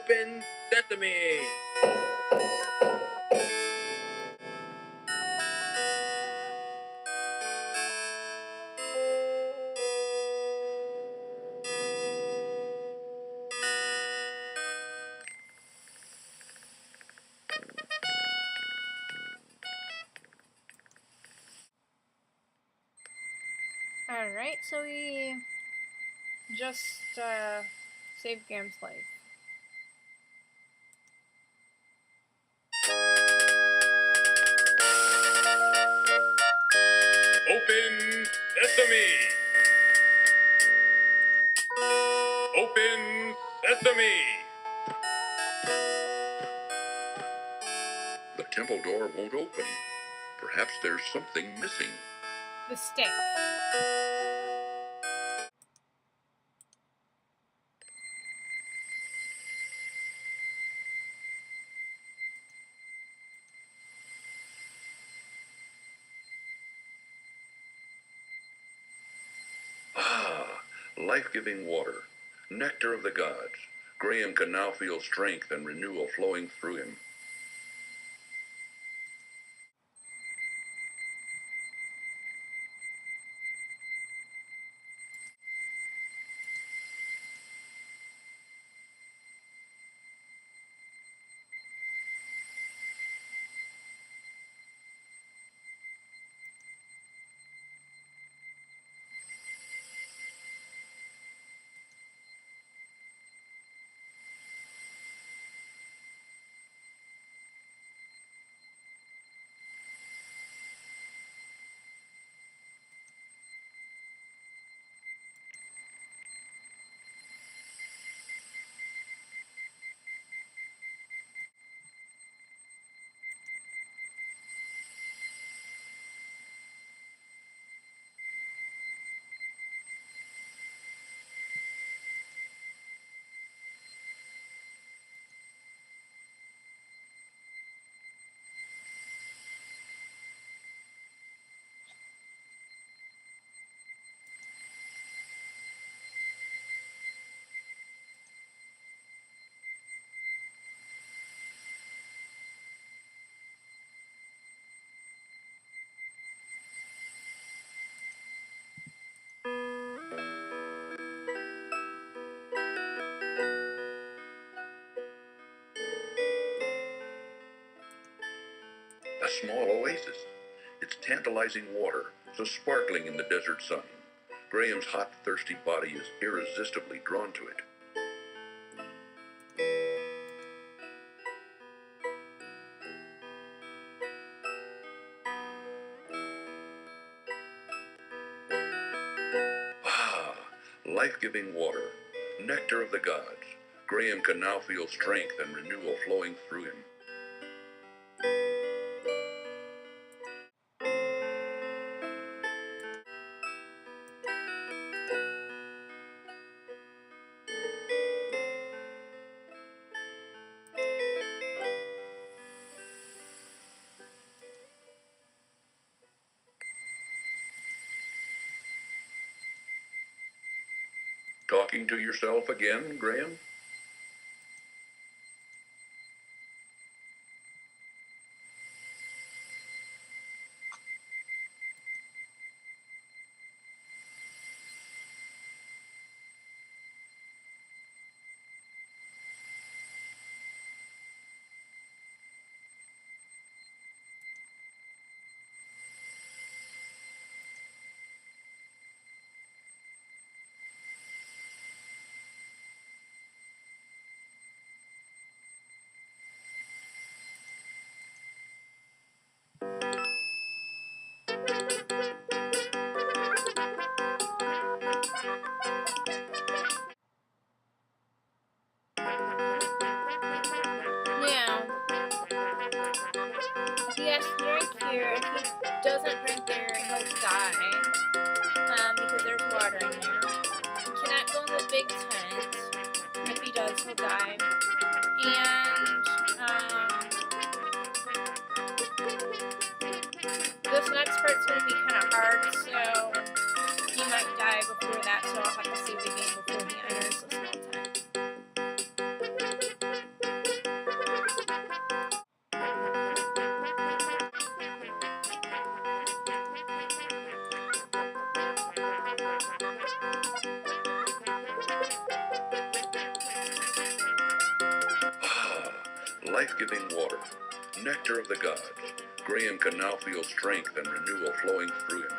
Open sesame. Alright, so we just saved Graham's life. Open sesame. Open sesame. The temple door won't open. Perhaps there's something missing. The stick. Ah, life-giving water, nectar of the gods. Graham can now feel strength and renewal flowing through him. A small oasis. Its tantalizing water, so sparkling in the desert sun. Graham's hot, thirsty body is irresistibly drawn to it. Ah, life-giving water, nectar of the gods. Graham can now feel strength and renewal flowing through him. Talking to yourself again, Graham? Now, he has to drink here. If he doesn't drink there, he'll die. Because there's water in there. He cannot go in the big tent. If he does, he'll die. And, this next part's going to be kind of hard, so he might die before that, so I'll have to save the game before he enters the small tent. life-giving water, nectar of the gods. Graham can now feel strength and renewal flowing through him.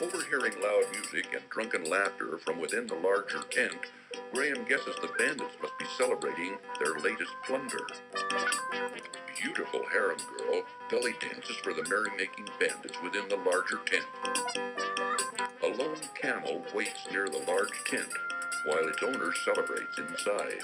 Overhearing loud music and drunken laughter from within the larger tent, Graham guesses the bandits must be celebrating their latest plunder. Beautiful harem girl belly dances for the merrymaking bandits within the larger tent. A lone camel waits near the large tent while its owner celebrates inside.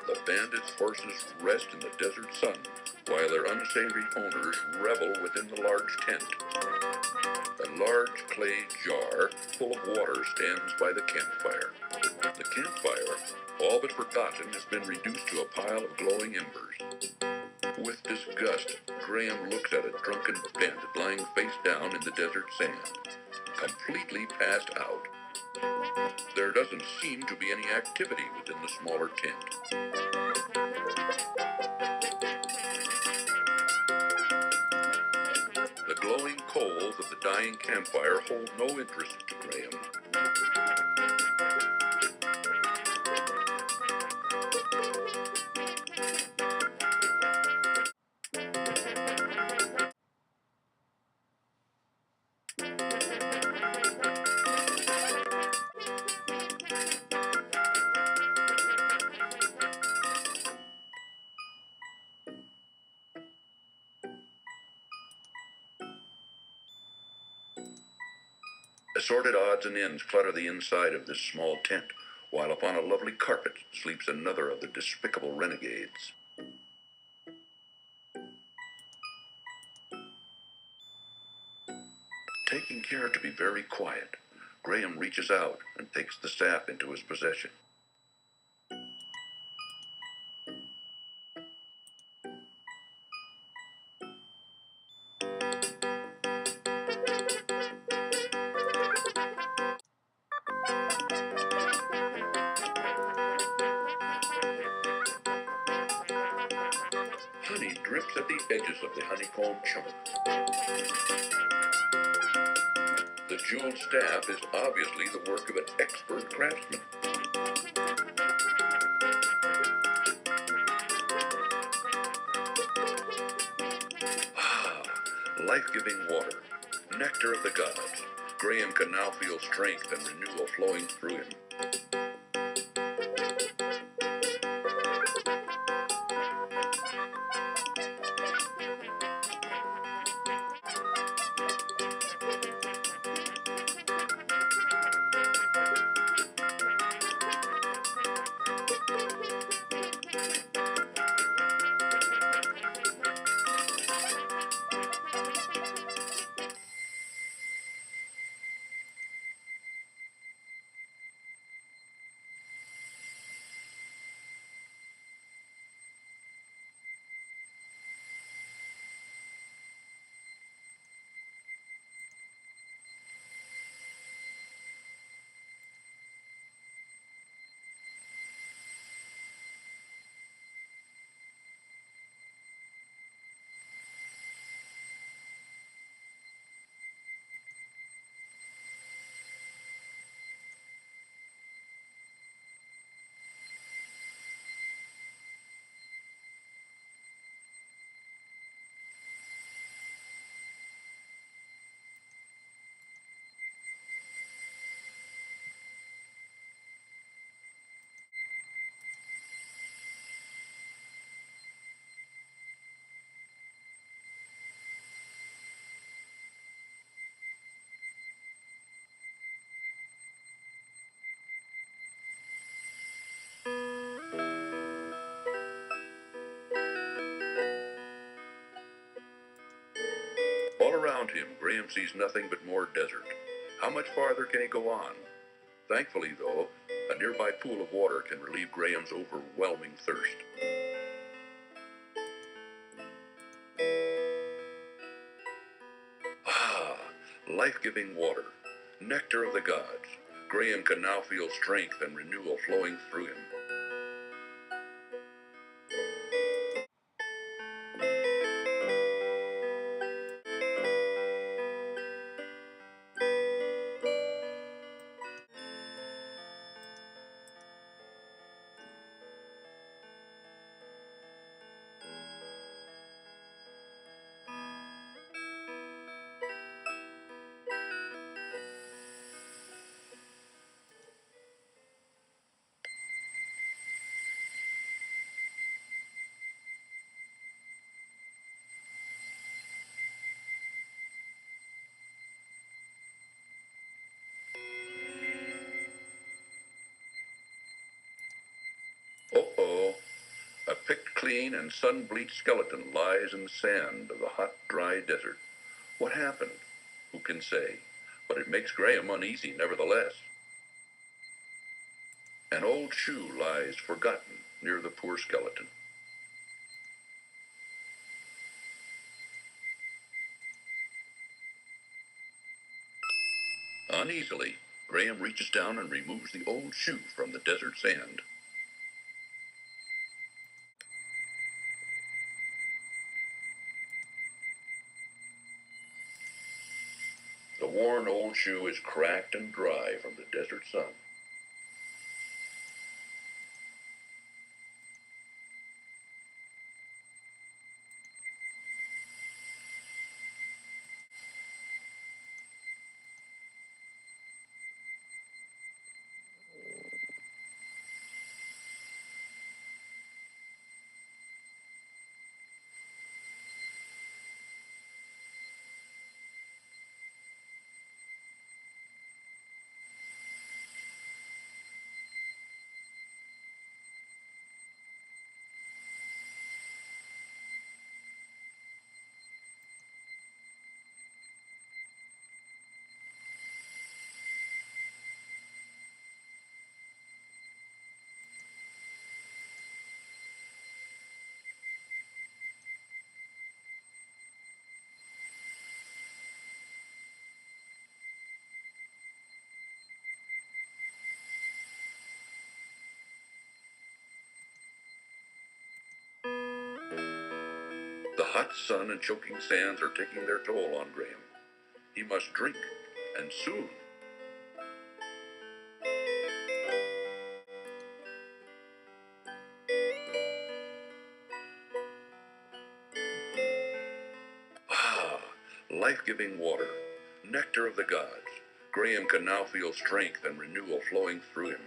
The bandits' horses rest in the desert sun while their unsavory owners revel within the large tent. A large clay jar full of water stands by the campfire. The campfire, all but forgotten, has been reduced to a pile of glowing embers. With disgust, Graham looks at a drunken bandit lying face down in the desert sand, completely passed out. There doesn't seem to be any activity within the smaller tent. The glowing coals of the dying campfire hold no interest to Graham. Assorted odds and ends clutter the inside of this small tent, while upon a lovely carpet sleeps another of the despicable renegades. Taking care to be very quiet, Graham reaches out and takes the staff into his possession. Honey drips at the edges of the honeycomb chunk. The jeweled staff is obviously the work of an expert craftsman. Ah, life-giving water, nectar of the gods. Graham can now feel strength and renewal flowing through him. All around him, Graham sees nothing but more desert. How much farther can he go on? Thankfully, though, a nearby pool of water can relieve Graham's overwhelming thirst. Ah, life-giving water, nectar of the gods. Graham can now feel strength and renewal flowing through him. unclean and sun-bleached skeleton lies in the sand of the hot, dry desert. What happened? Who can say? But it makes Graham uneasy nevertheless. An old shoe lies forgotten near the poor skeleton. Uneasily, Graham reaches down and removes the old shoe from the desert sand. The worn old shoe is cracked and dry from the desert sun. The hot sun and choking sands are taking their toll on Graham. He must drink, and soon. Ah, life-giving water, nectar of the gods. Graham can now feel strength and renewal flowing through him.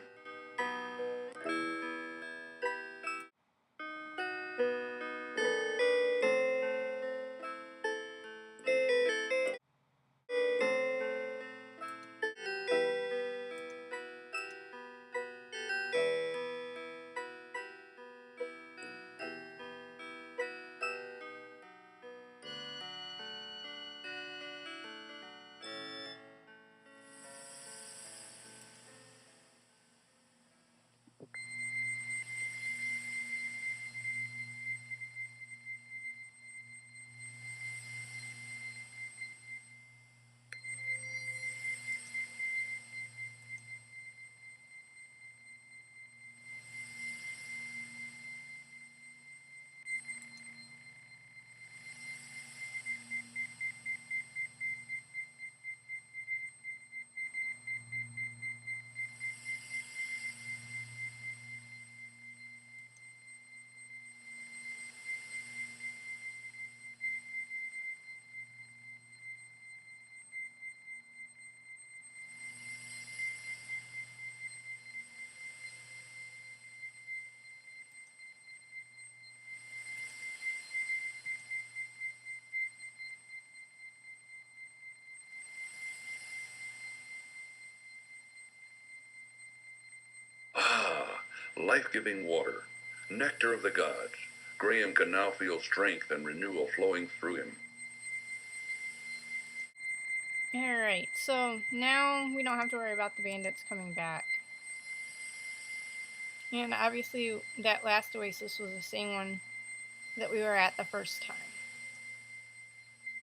Ah, life-giving water, nectar of the gods. Graham can now feel strength and renewal flowing through him. Alright, so now we don't have to worry about the bandits coming back. And obviously that last oasis was the same one that we were at the first time.